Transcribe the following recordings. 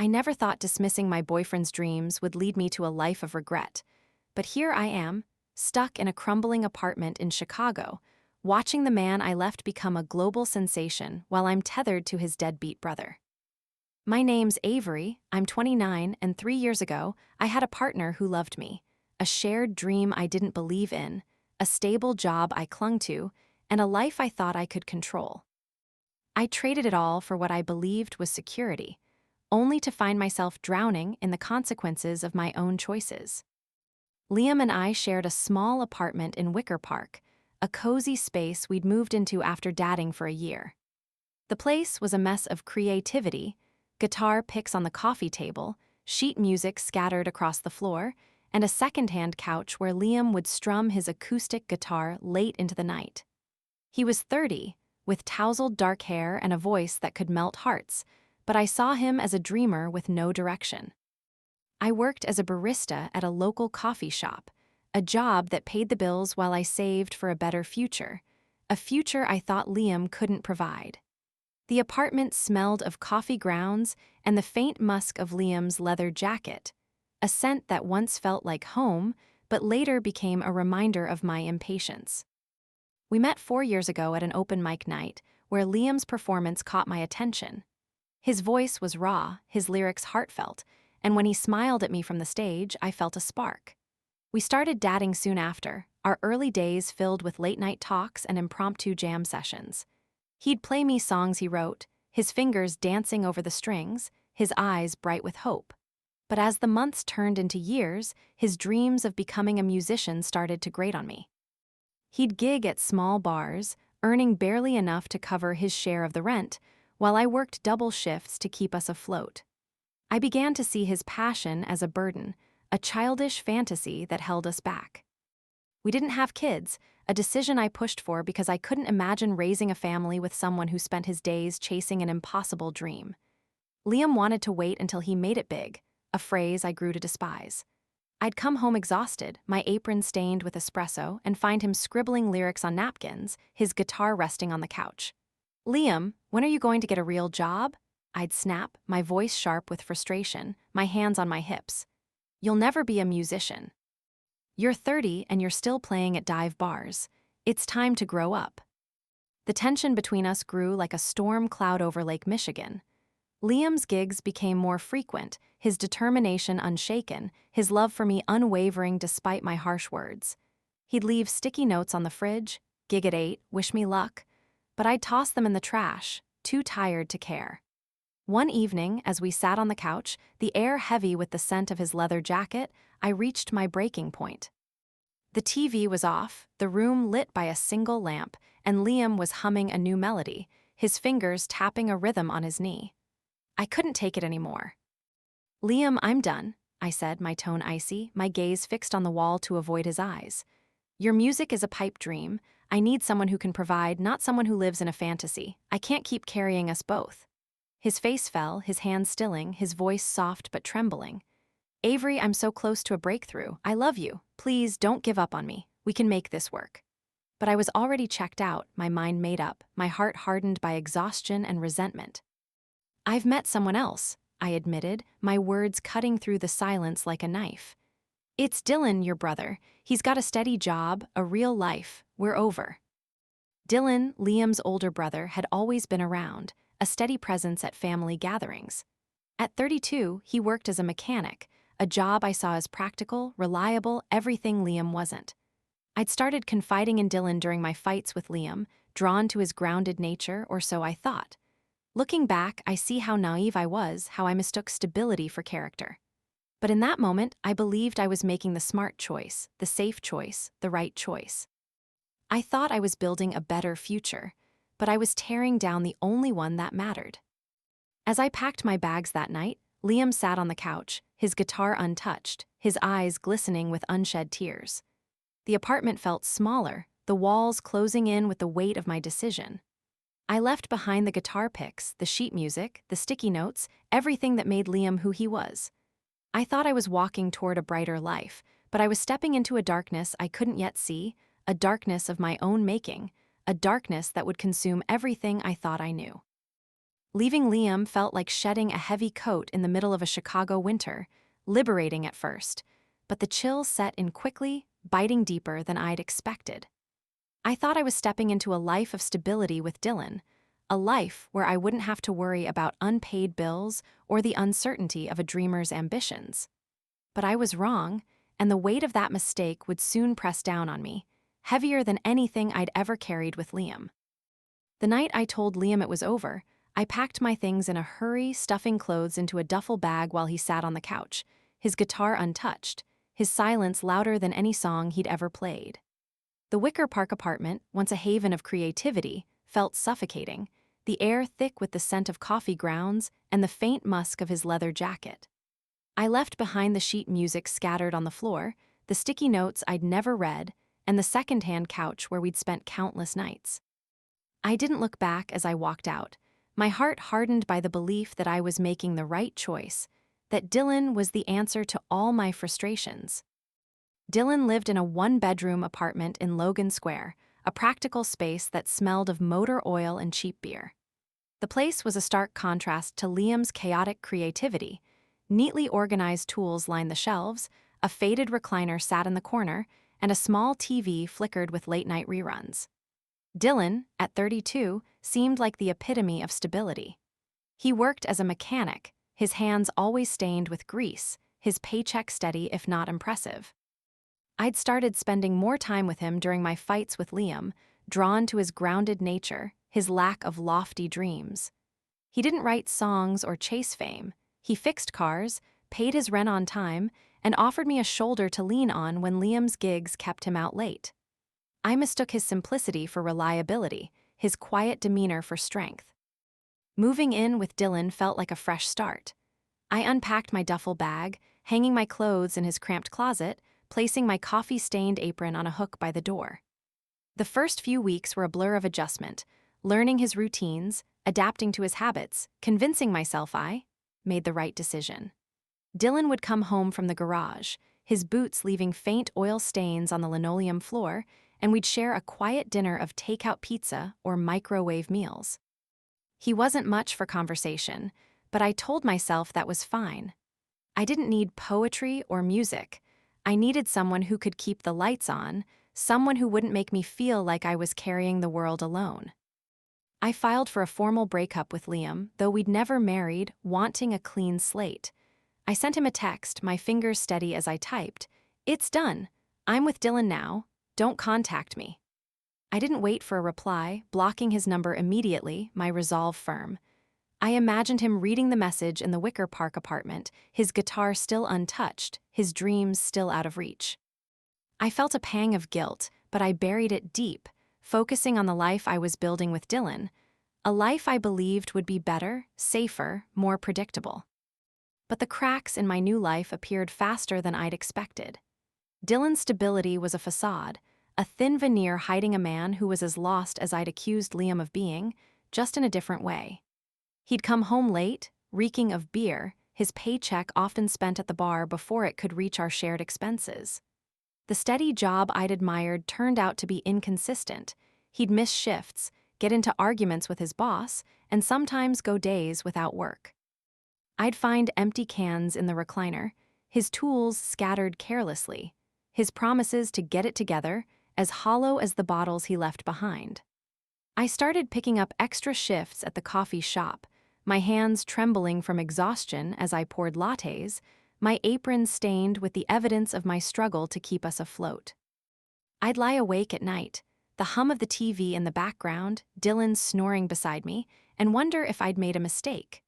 I never thought dismissing my boyfriend's dreams would lead me to a life of regret. But here I am, stuck in a crumbling apartment in Chicago, watching the man I left become a global sensation while I'm tethered to his deadbeat brother. My name's Avery, I'm 29, and 3 years ago, I had a partner who loved me, a shared dream I didn't believe in, a stable job I clung to, and a life I thought I could control. I traded it all for what I believed was security, only to find myself drowning in the consequences of my own choices. Liam and I shared a small apartment in Wicker Park, a cozy space we'd moved into after dating for a year. The place was a mess of creativity, guitar picks on the coffee table, sheet music scattered across the floor, and a second-hand couch where Liam would strum his acoustic guitar late into the night. He was 30, with tousled dark hair and a voice that could melt hearts, but I saw him as a dreamer with no direction. I worked as a barista at a local coffee shop, a job that paid the bills while I saved for a better future, a future I thought Liam couldn't provide. The apartment smelled of coffee grounds and the faint musk of Liam's leather jacket, a scent that once felt like home, but later became a reminder of my impatience. We met 4 years ago at an open mic night, where Liam's performance caught my attention. His voice was raw, his lyrics heartfelt, and when he smiled at me from the stage, I felt a spark. We started dating soon after, our early days filled with late-night talks and impromptu jam sessions. He'd play me songs he wrote, his fingers dancing over the strings, his eyes bright with hope. But as the months turned into years, his dreams of becoming a musician started to grate on me. He'd gig at small bars, earning barely enough to cover his share of the rent, while I worked double shifts to keep us afloat. I began to see his passion as a burden, a childish fantasy that held us back. We didn't have kids, a decision I pushed for because I couldn't imagine raising a family with someone who spent his days chasing an impossible dream. Liam wanted to wait until he made it big, a phrase I grew to despise. I'd come home exhausted, my apron stained with espresso, and find him scribbling lyrics on napkins, his guitar resting on the couch. "Liam, when are you going to get a real job?" I'd snap, my voice sharp with frustration, my hands on my hips. "You'll never be a musician. You're 30 and you're still playing at dive bars. It's time to grow up." The tension between us grew like a storm cloud over Lake Michigan. Liam's gigs became more frequent, his determination unshaken, his love for me unwavering despite my harsh words. He'd leave sticky notes on the fridge, "Gig at 8, wish me luck," but I'd toss them in the trash, too tired to care. One evening, as we sat on the couch, the air heavy with the scent of his leather jacket, I reached my breaking point. The TV was off, the room lit by a single lamp, and Liam was humming a new melody, his fingers tapping a rhythm on his knee. I couldn't take it anymore. "Liam, I'm done," I said, my tone icy, my gaze fixed on the wall to avoid his eyes. "Your music is a pipe dream. I need someone who can provide, not someone who lives in a fantasy. I can't keep carrying us both." His face fell, his hands stilling, his voice soft but trembling. "Avery, I'm so close to a breakthrough. I love you. Please don't give up on me. We can make this work." But I was already checked out, my mind made up, my heart hardened by exhaustion and resentment. "I've met someone else," I admitted, my words cutting through the silence like a knife. "It's Dylan, your brother. He's got a steady job, a real life. We're over." Dylan, Liam's older brother, had always been around, a steady presence at family gatherings. At 32, he worked as a mechanic, a job I saw as practical, reliable, everything Liam wasn't. I'd started confiding in Dylan during my fights with Liam, drawn to his grounded nature, or so I thought. Looking back, I see how naive I was, how I mistook stability for character. But in that moment, I believed I was making the smart choice, the safe choice, the right choice. I thought I was building a better future, but I was tearing down the only one that mattered. As I packed my bags that night, Liam sat on the couch, his guitar untouched, his eyes glistening with unshed tears. The apartment felt smaller, the walls closing in with the weight of my decision. I left behind the guitar picks, the sheet music, the sticky notes, everything that made Liam who he was. I thought I was walking toward a brighter life, but I was stepping into a darkness I couldn't yet see, a darkness of my own making, a darkness that would consume everything I thought I knew. Leaving Liam felt like shedding a heavy coat in the middle of a Chicago winter, liberating at first, but the chill set in quickly, biting deeper than I'd expected. I thought I was stepping into a life of stability with Dylan, a life where I wouldn't have to worry about unpaid bills or the uncertainty of a dreamer's ambitions. But I was wrong, and the weight of that mistake would soon press down on me, heavier than anything I'd ever carried with Liam. The night I told Liam it was over, I packed my things in a hurry, stuffing clothes into a duffel bag while he sat on the couch, his guitar untouched, his silence louder than any song he'd ever played. The Wicker Park apartment, once a haven of creativity, felt suffocating, the air thick with the scent of coffee grounds and the faint musk of his leather jacket. I left behind the sheet music scattered on the floor, the sticky notes I'd never read, and the second-hand couch where we'd spent countless nights. I didn't look back as I walked out, my heart hardened by the belief that I was making the right choice, that Dylan was the answer to all my frustrations. Dylan lived in a one-bedroom apartment in Logan Square, a practical space that smelled of motor oil and cheap beer. The place was a stark contrast to Liam's chaotic creativity. Neatly organized tools lined the shelves, a faded recliner sat in the corner, and a small TV flickered with late-night reruns. Dylan, at 32, seemed like the epitome of stability. He worked as a mechanic, his hands always stained with grease, his paycheck steady if not impressive. I'd started spending more time with him during my fights with Liam, drawn to his grounded nature, his lack of lofty dreams. He didn't write songs or chase fame. He fixed cars, paid his rent on time, and offered me a shoulder to lean on when Liam's gigs kept him out late. I mistook his simplicity for reliability, his quiet demeanor for strength. Moving in with Dylan felt like a fresh start. I unpacked my duffel bag, hanging my clothes in his cramped closet, placing my coffee-stained apron on a hook by the door. The first few weeks were a blur of adjustment, learning his routines, adapting to his habits, convincing myself I made the right decision. Dylan would come home from the garage, his boots leaving faint oil stains on the linoleum floor, and we'd share a quiet dinner of takeout pizza or microwave meals. He wasn't much for conversation, but I told myself that was fine. I didn't need poetry or music. I needed someone who could keep the lights on, someone who wouldn't make me feel like I was carrying the world alone. I filed for a formal breakup with Liam, though we'd never married, wanting a clean slate. I sent him a text, my fingers steady as I typed, "It's done. I'm with Dylan now. Don't contact me." I didn't wait for a reply, blocking his number immediately, my resolve firm. I imagined him reading the message in the Wicker Park apartment, his guitar still untouched, his dreams still out of reach. I felt a pang of guilt, but I buried it deep, focusing on the life I was building with Dylan, a life I believed would be better, safer, more predictable. But the cracks in my new life appeared faster than I'd expected. Dylan's stability was a facade, a thin veneer hiding a man who was as lost as I'd accused Liam of being, just in a different way. He'd come home late, reeking of beer, his paycheck often spent at the bar before it could reach our shared expenses. The steady job I'd admired turned out to be inconsistent. He'd miss shifts, get into arguments with his boss, and sometimes go days without work. I'd find empty cans in the recliner, his tools scattered carelessly, his promises to get it together as hollow as the bottles he left behind. I started picking up extra shifts at the coffee shop, my hands trembling from exhaustion as I poured lattes, my apron stained with the evidence of my struggle to keep us afloat. I'd lie awake at night, the hum of the TV in the background, Dylan snoring beside me, and wonder if I'd made a mistake.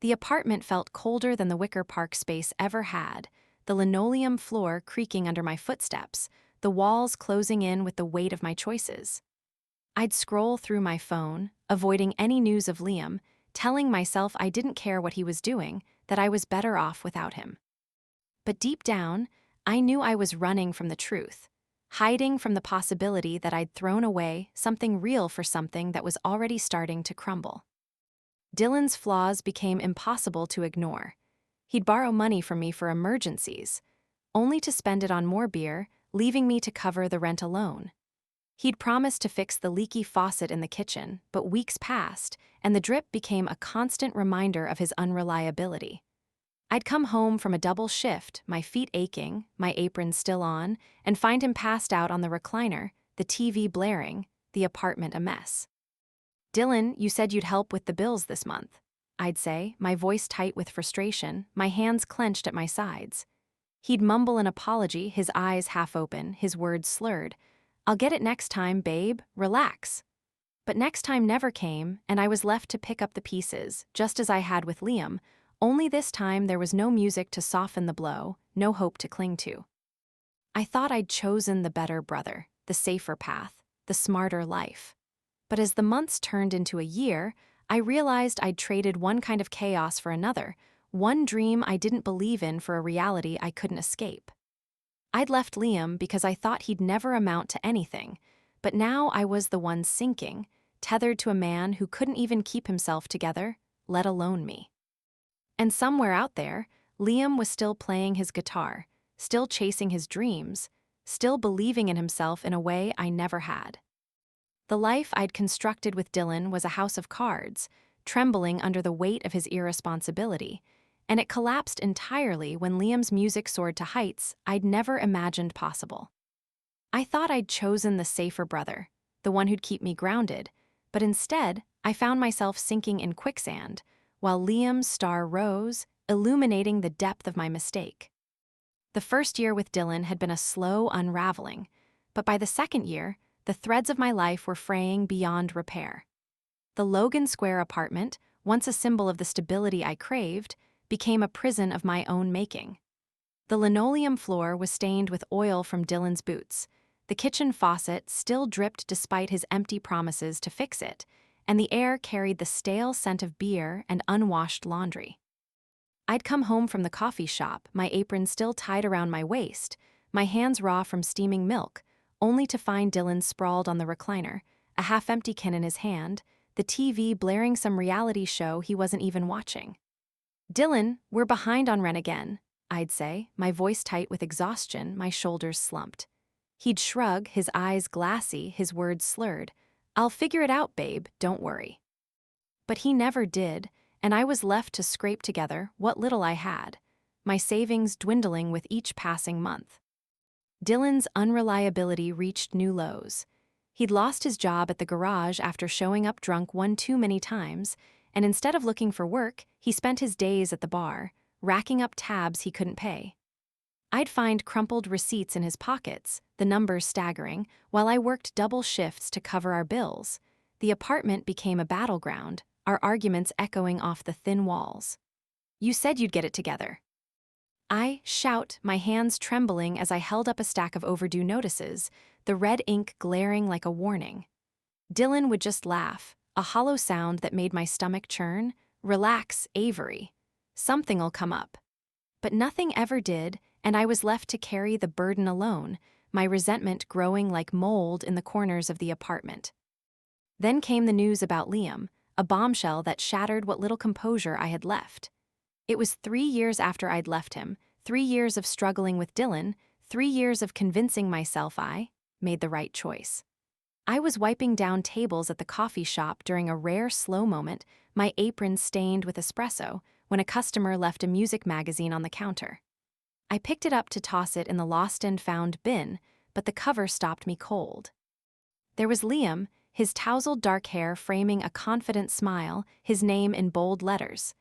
The apartment felt colder than the Wicker Park space ever had, the linoleum floor creaking under my footsteps, the walls closing in with the weight of my choices. I'd scroll through my phone, avoiding any news of Liam, telling myself I didn't care what he was doing, that I was better off without him. But deep down, I knew I was running from the truth, hiding from the possibility that I'd thrown away something real for something that was already starting to crumble. Dylan's flaws became impossible to ignore. He'd borrow money from me for emergencies, only to spend it on more beer, leaving me to cover the rent alone. He'd promised to fix the leaky faucet in the kitchen, but weeks passed, and the drip became a constant reminder of his unreliability. I'd come home from a double shift, my feet aching, my apron still on, and find him passed out on the recliner, the TV blaring, the apartment a mess. "Dylan, you said you'd help with the bills this month," I'd say, my voice tight with frustration, my hands clenched at my sides. He'd mumble an apology, his eyes half open, his words slurred. "I'll get it next time, babe, relax." But next time never came, and I was left to pick up the pieces, just as I had with Liam, only this time there was no music to soften the blow, no hope to cling to. I thought I'd chosen the better brother, the safer path, the smarter life. But as the months turned into a year, I realized I'd traded one kind of chaos for another, one dream I didn't believe in for a reality I couldn't escape. I'd left Liam because I thought he'd never amount to anything, but now I was the one sinking, tethered to a man who couldn't even keep himself together, let alone me. And somewhere out there, Liam was still playing his guitar, still chasing his dreams, still believing in himself in a way I never had. The life I'd constructed with Dylan was a house of cards, trembling under the weight of his irresponsibility, and it collapsed entirely when Liam's music soared to heights I'd never imagined possible. I thought I'd chosen the safer brother, the one who'd keep me grounded, but instead, I found myself sinking in quicksand, while Liam's star rose, illuminating the depth of my mistake. The first year with Dylan had been a slow unraveling, but by the second year, the threads of my life were fraying beyond repair. The Logan Square apartment, once a symbol of the stability I craved, became a prison of my own making. The linoleum floor was stained with oil from Dylan's boots, the kitchen faucet still dripped despite his empty promises to fix it, and the air carried the stale scent of beer and unwashed laundry. I'd come home from the coffee shop, my apron still tied around my waist, my hands raw from steaming milk, only to find Dylan sprawled on the recliner, a half-empty can in his hand, the TV blaring some reality show he wasn't even watching. "Dylan, we're behind on rent again," I'd say, my voice tight with exhaustion, my shoulders slumped. He'd shrug, his eyes glassy, his words slurred. "I'll figure it out, babe, don't worry." But he never did, and I was left to scrape together what little I had, my savings dwindling with each passing month. Dylan's unreliability reached new lows. He'd lost his job at the garage after showing up drunk one too many times, and instead of looking for work, he spent his days at the bar, racking up tabs he couldn't pay. I'd find crumpled receipts in his pockets, the numbers staggering, while I worked double shifts to cover our bills. The apartment became a battleground, our arguments echoing off the thin walls. "You said you'd get it together." I shout, my hands trembling as I held up a stack of overdue notices, the red ink glaring like a warning. Dylan would just laugh, a hollow sound that made my stomach churn. "Relax, Avery. Something'll come up." But nothing ever did, and I was left to carry the burden alone, my resentment growing like mold in the corners of the apartment. Then came the news about Liam, a bombshell that shattered what little composure I had left. It was 3 years after I'd left him, 3 years of struggling with Dylan, 3 years of convincing myself I made the right choice. I was wiping down tables at the coffee shop during a rare slow moment, my apron stained with espresso, when a customer left a music magazine on the counter. I picked it up to toss it in the lost and found bin, but the cover stopped me cold. There was Liam, his tousled dark hair framing a confident smile, his name in bold letters.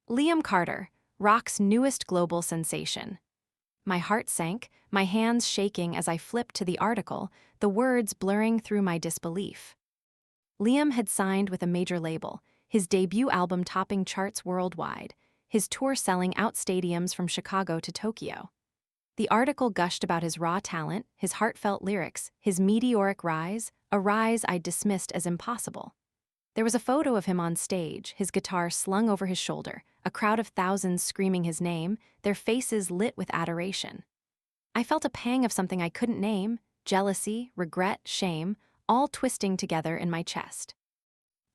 Liam Carter, rock's newest global sensation. My heart sank, my hands shaking as I flipped to the article, the words blurring through my disbelief. Liam had signed with a major label, his debut album topping charts worldwide, his tour selling out stadiums from Chicago to Tokyo. The article gushed about his raw talent, his heartfelt lyrics, his meteoric rise, a rise I'd dismissed as impossible. There was a photo of him on stage, his guitar slung over his shoulder, a crowd of thousands screaming his name, their faces lit with adoration. I felt a pang of something I couldn't name, jealousy, regret, shame, all twisting together in my chest.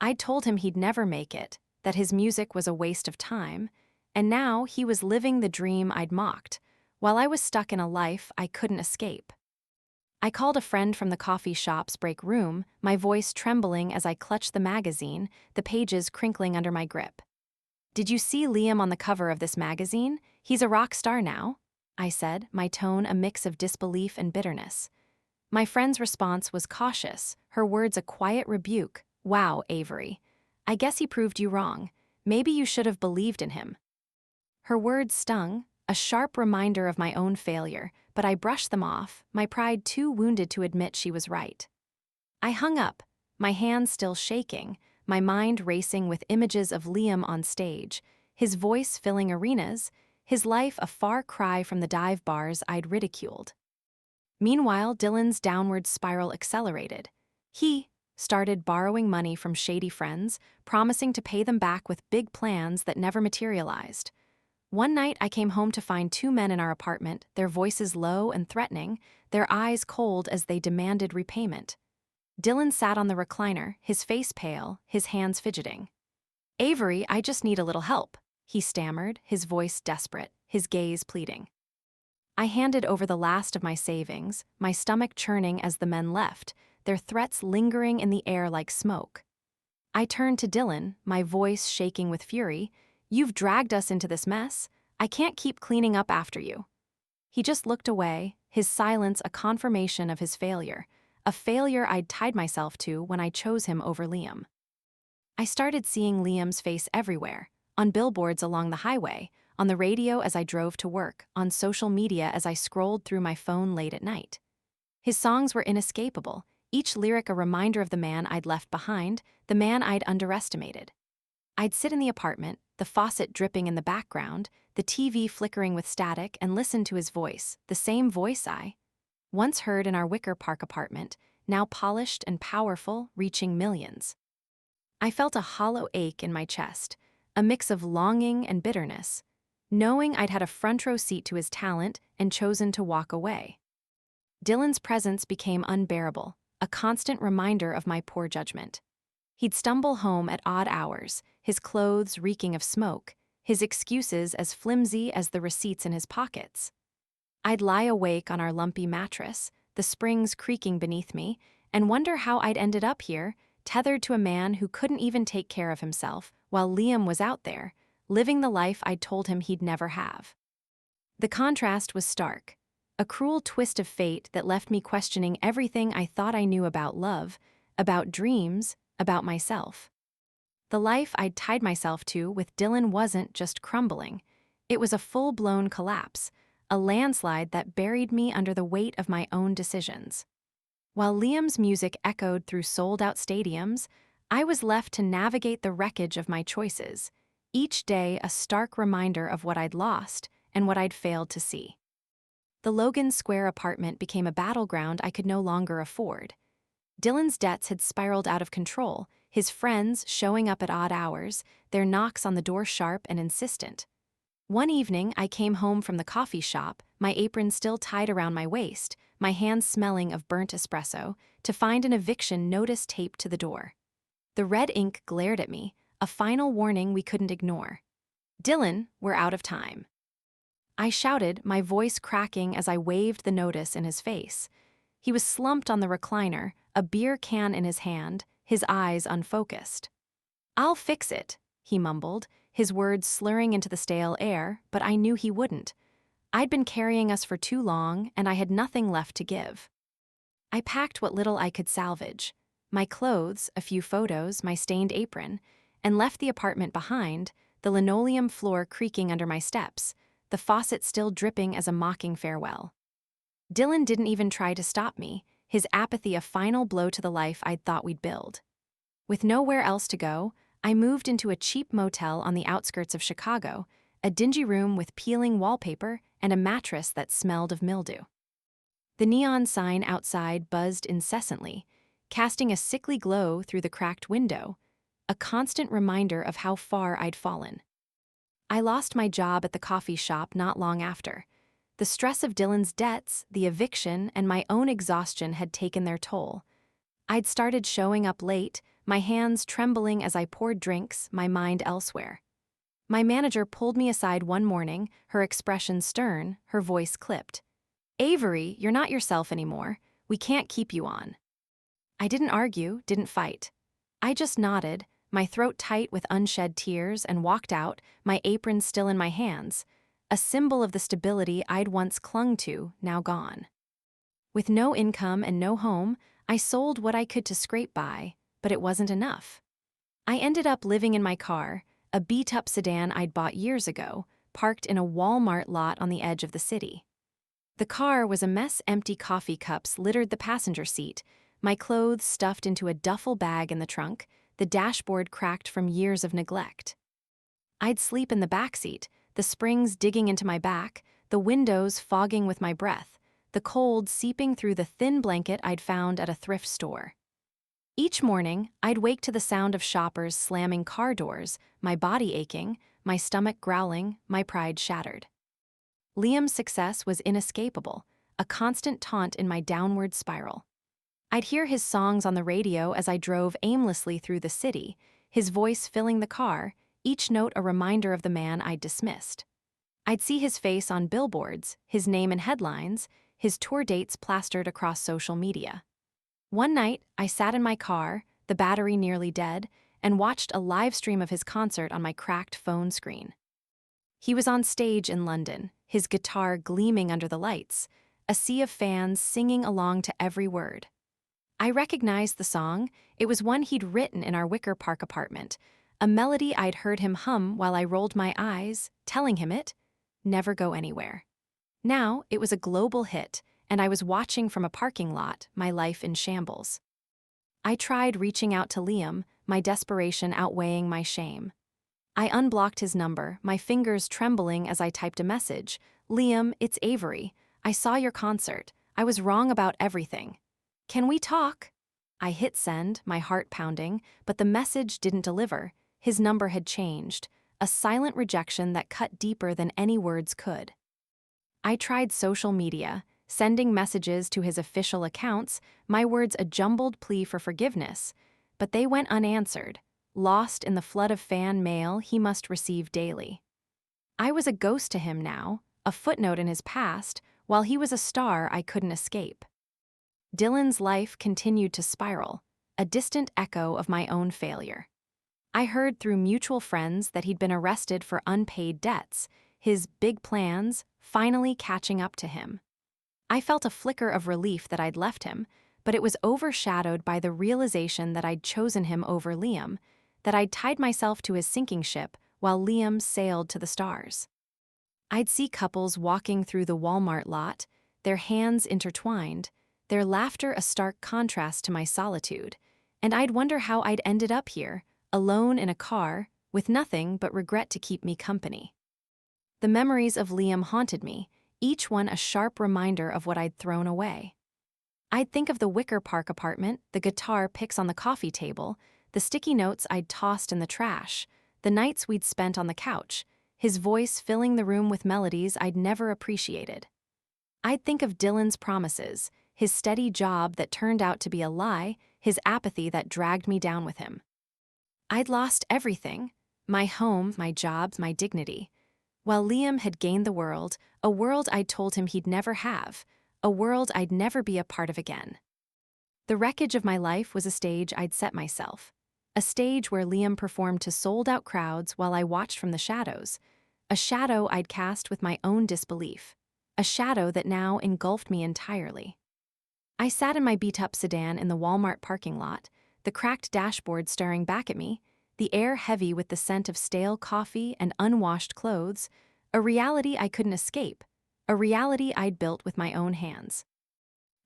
I'd told him he'd never make it, that his music was a waste of time, and now he was living the dream I'd mocked, while I was stuck in a life I couldn't escape. I called a friend from the coffee shop's break room, my voice trembling as I clutched the magazine, the pages crinkling under my grip. "Did you see Liam on the cover of this magazine? He's a rock star now," I said, my tone a mix of disbelief and bitterness. My friend's response was cautious, her words a quiet rebuke. "Wow, Avery. I guess he proved you wrong. Maybe you should have believed in him." Her words stung, a sharp reminder of my own failure, but I brushed them off, my pride too wounded to admit she was right. I hung up, my hands still shaking, my mind racing with images of Liam on stage, his voice filling arenas, his life a far cry from the dive bars I'd ridiculed. Meanwhile, Dylan's downward spiral accelerated. He started borrowing money from shady friends, promising to pay them back with big plans that never materialized. One night, I came home to find two men in our apartment, their voices low and threatening, their eyes cold as they demanded repayment. Dylan sat on the recliner, his face pale, his hands fidgeting. "Avery, I just need a little help," he stammered, his voice desperate, his gaze pleading. I handed over the last of my savings, my stomach churning as the men left, their threats lingering in the air like smoke. I turned to Dylan, my voice shaking with fury. "You've dragged us into this mess. I can't keep cleaning up after you." He just looked away, his silence a confirmation of his failure, a failure I'd tied myself to when I chose him over Liam. I started seeing Liam's face everywhere, on billboards along the highway, on the radio as I drove to work, on social media as I scrolled through my phone late at night. His songs were inescapable, each lyric a reminder of the man I'd left behind, the man I'd underestimated. I'd sit in the apartment, the faucet dripping in the background, the TV flickering with static, and listen to his voice, the same voice I once heard in our Wicker Park apartment, now polished and powerful, reaching millions. I felt a hollow ache in my chest, a mix of longing and bitterness, knowing I'd had a front row seat to his talent and chosen to walk away. Dylan's presence became unbearable, a constant reminder of my poor judgment. He'd stumble home at odd hours, his clothes reeking of smoke, his excuses as flimsy as the receipts in his pockets. I'd lie awake on our lumpy mattress, the springs creaking beneath me, and wonder how I'd ended up here, tethered to a man who couldn't even take care of himself, while Liam was out there, living the life I'd told him he'd never have. The contrast was stark, a cruel twist of fate that left me questioning everything I thought I knew about love, about dreams, about myself. The life I'd tied myself to with Dylan wasn't just crumbling. It was a full-blown collapse, a landslide that buried me under the weight of my own decisions. While Liam's music echoed through sold-out stadiums, I was left to navigate the wreckage of my choices, each day a stark reminder of what I'd lost and what I'd failed to see. The Logan Square apartment became a battleground I could no longer afford. Dylan's debts had spiraled out of control, his friends showing up at odd hours, their knocks on the door sharp and insistent. One evening, I came home from the coffee shop, my apron still tied around my waist, my hands smelling of burnt espresso, to find an eviction notice taped to the door. The red ink glared at me, a final warning we couldn't ignore. "Dylan, we're out of time." I shouted, my voice cracking as I waved the notice in his face. He was slumped on the recliner, a beer can in his hand, his eyes unfocused. "I'll fix it," he mumbled, his words slurring into the stale air, but I knew he wouldn't. I'd been carrying us for too long, and I had nothing left to give. I packed what little I could salvage, my clothes, a few photos, my stained apron, and left the apartment behind, the linoleum floor creaking under my steps, the faucet still dripping as a mocking farewell. Dylan didn't even try to stop me, his apathy a final blow to the life I'd thought we'd build. With nowhere else to go, I moved into a cheap motel on the outskirts of Chicago, a dingy room with peeling wallpaper and a mattress that smelled of mildew. The neon sign outside buzzed incessantly, casting a sickly glow through the cracked window, a constant reminder of how far I'd fallen. I lost my job at the coffee shop not long after. The stress of Dylan's debts, the eviction, and my own exhaustion had taken their toll. I'd started showing up late, my hands trembling as I poured drinks, my mind elsewhere. My manager pulled me aside one morning, her expression stern, her voice clipped. "Avery, you're not yourself anymore. We can't keep you on." I didn't argue, didn't fight. I just nodded, my throat tight with unshed tears, and walked out, my apron still in my hands, a symbol of the stability I'd once clung to, now gone. With no income and no home, I sold what I could to scrape by, but it wasn't enough. I ended up living in my car, a beat-up sedan I'd bought years ago, parked in a Walmart lot on the edge of the city. The car was a mess. Empty coffee cups littered the passenger seat, my clothes stuffed into a duffel bag in the trunk, the dashboard cracked from years of neglect. I'd sleep in the backseat, the springs digging into my back, the windows fogging with my breath, the cold seeping through the thin blanket I'd found at a thrift store. Each morning, I'd wake to the sound of shoppers slamming car doors, my body aching, my stomach growling, my pride shattered. Liam's success was inescapable, a constant taunt in my downward spiral. I'd hear his songs on the radio as I drove aimlessly through the city, his voice filling the car, each note a reminder of the man I'd dismissed. I'd see his face on billboards, his name in headlines, his tour dates plastered across social media. One night, I sat in my car, the battery nearly dead, and watched a live stream of his concert on my cracked phone screen. He was on stage in London, his guitar gleaming under the lights, a sea of fans singing along to every word. I recognized the song. It was one he'd written in our Wicker Park apartment, a melody I'd heard him hum while I rolled my eyes, telling him it, "Never go anywhere." Now, it was a global hit, and I was watching from a parking lot, my life in shambles. I tried reaching out to Liam, my desperation outweighing my shame. I unblocked his number, my fingers trembling as I typed a message. "Liam, it's Avery. I saw your concert. I was wrong about everything. Can we talk?" I hit send, my heart pounding, but the message didn't deliver. His number had changed, a silent rejection that cut deeper than any words could. I tried social media, sending messages to his official accounts, my words a jumbled plea for forgiveness, but they went unanswered, lost in the flood of fan mail he must receive daily. I was a ghost to him now, a footnote in his past, while he was a star I couldn't escape. Dylan's life continued to spiral, a distant echo of my own failure. I heard through mutual friends that he'd been arrested for unpaid debts, his big plans finally catching up to him. I felt a flicker of relief that I'd left him, but it was overshadowed by the realization that I'd chosen him over Liam, that I'd tied myself to his sinking ship while Liam sailed to the stars. I'd see couples walking through the Walmart lot, their hands intertwined, their laughter a stark contrast to my solitude, and I'd wonder how I'd ended up here, alone in a car, with nothing but regret to keep me company. The memories of Liam haunted me, each one a sharp reminder of what I'd thrown away. I'd think of the Wicker Park apartment, the guitar picks on the coffee table, the sticky notes I'd tossed in the trash, the nights we'd spent on the couch, his voice filling the room with melodies I'd never appreciated. I'd think of Dylan's promises, his steady job that turned out to be a lie, his apathy that dragged me down with him. I'd lost everything, my home, my job, my dignity, while Liam had gained the world, a world I'd told him he'd never have, a world I'd never be a part of again. The wreckage of my life was a stage I'd set myself, a stage where Liam performed to sold-out crowds while I watched from the shadows, a shadow I'd cast with my own disbelief, a shadow that now engulfed me entirely. I sat in my beat-up sedan in the Walmart parking lot, the cracked dashboard staring back at me, the air heavy with the scent of stale coffee and unwashed clothes, a reality I couldn't escape, a reality I'd built with my own hands.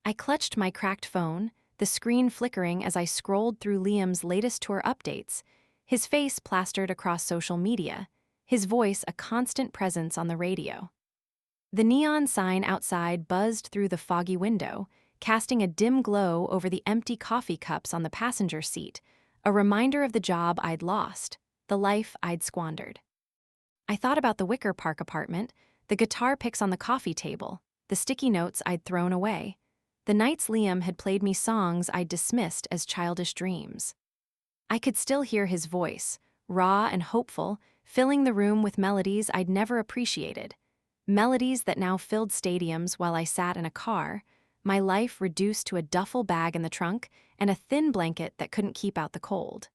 I clutched my cracked phone, the screen flickering as I scrolled through Liam's latest tour updates, his face plastered across social media, his voice a constant presence on the radio. The neon sign outside buzzed through the foggy window, casting a dim glow over the empty coffee cups on the passenger seat, a reminder of the job I'd lost, the life I'd squandered. I thought about the Wicker Park apartment, the guitar picks on the coffee table, the sticky notes I'd thrown away, the nights Liam had played me songs I'd dismissed as childish dreams. I could still hear his voice, raw and hopeful, filling the room with melodies I'd never appreciated, melodies that now filled stadiums while I sat in a car, my life reduced to a duffel bag in the trunk and a thin blanket that couldn't keep out the cold.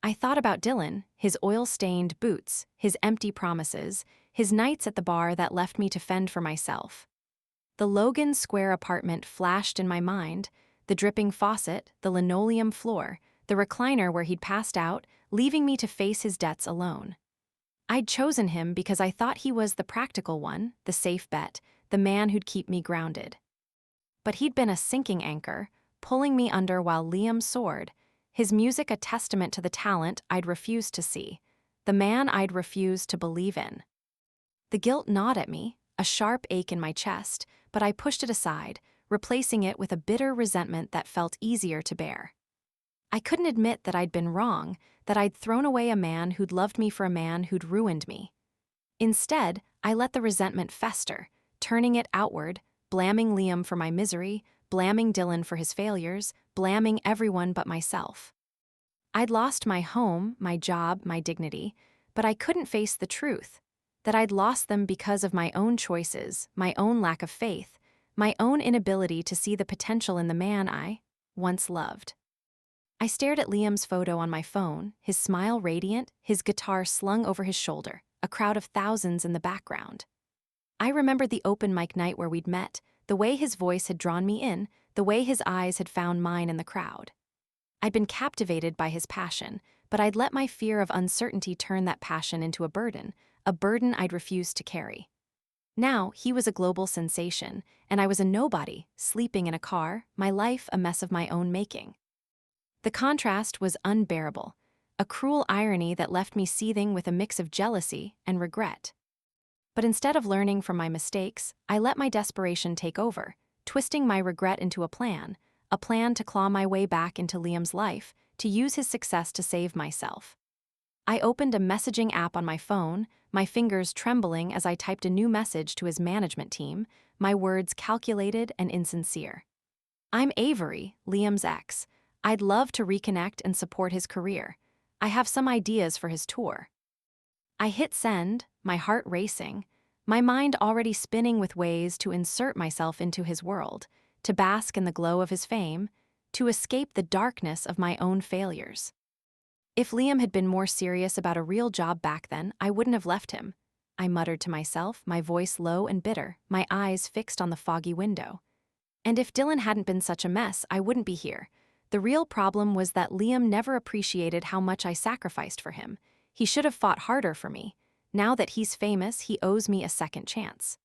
I thought about Dylan, his oil-stained boots, his empty promises, his nights at the bar that left me to fend for myself. The Logan Square apartment flashed in my mind, the dripping faucet, the linoleum floor, the recliner where he'd passed out, leaving me to face his debts alone. I'd chosen him because I thought he was the practical one, the safe bet, the man who'd keep me grounded. But he'd been a sinking anchor, pulling me under while Liam soared, his music a testament to the talent I'd refused to see, the man I'd refused to believe in. The guilt gnawed at me, a sharp ache in my chest, but I pushed it aside, replacing it with a bitter resentment that felt easier to bear. I couldn't admit that I'd been wrong, that I'd thrown away a man who'd loved me for a man who'd ruined me. Instead, I let the resentment fester, turning it outward, blaming Liam for my misery, blaming Dylan for his failures, blaming everyone but myself. I'd lost my home, my job, my dignity, but I couldn't face the truth, that I'd lost them because of my own choices, my own lack of faith, my own inability to see the potential in the man I once loved. I stared at Liam's photo on my phone, his smile radiant, his guitar slung over his shoulder, a crowd of thousands in the background. I remembered the open mic night where we'd met, the way his voice had drawn me in, the way his eyes had found mine in the crowd. I'd been captivated by his passion, but I'd let my fear of uncertainty turn that passion into a burden I'd refused to carry. Now, he was a global sensation, and I was a nobody, sleeping in a car, my life a mess of my own making. The contrast was unbearable, a cruel irony that left me seething with a mix of jealousy and regret. But instead of learning from my mistakes, I let my desperation take over, twisting my regret into a plan to claw my way back into Liam's life, to use his success to save myself. I opened a messaging app on my phone, my fingers trembling as I typed a new message to his management team, my words calculated and insincere. "I'm Avery, Liam's ex. I'd love to reconnect and support his career. I have some ideas for his tour." I hit send, my heart racing, my mind already spinning with ways to insert myself into his world, to bask in the glow of his fame, to escape the darkness of my own failures. If Liam had been more serious about a real job back then, I wouldn't have left him. I muttered to myself, my voice low and bitter, my eyes fixed on the foggy window. And if Dylan hadn't been such a mess, I wouldn't be here. The real problem was that Liam never appreciated how much I sacrificed for him. He should have fought harder for me. Now that he's famous, he owes me a second chance.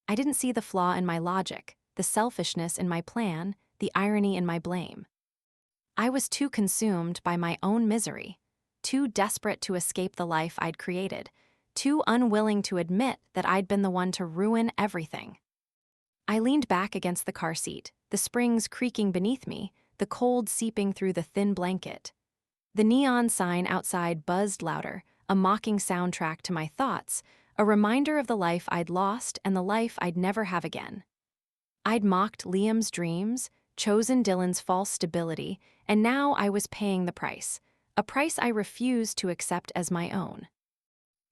I didn't see the flaw in my logic, the selfishness in my plan, the irony in my blame. I was too consumed by my own misery, too desperate to escape the life I'd created, too unwilling to admit that I'd been the one to ruin everything. I leaned back against the car seat, the springs creaking beneath me, the cold seeping through the thin blanket. The neon sign outside buzzed louder, a mocking soundtrack to my thoughts, a reminder of the life I'd lost and the life I'd never have again. I'd mocked Liam's dreams, chosen Dylan's false stability, and now I was paying the price, a price I refused to accept as my own.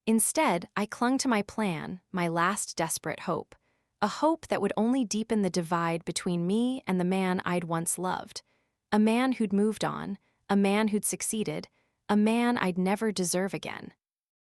Instead, I clung to my plan, my last desperate hope, a hope that would only deepen the divide between me and the man I'd once loved, a man who'd moved on, a man who'd succeeded, a man I'd never deserve again.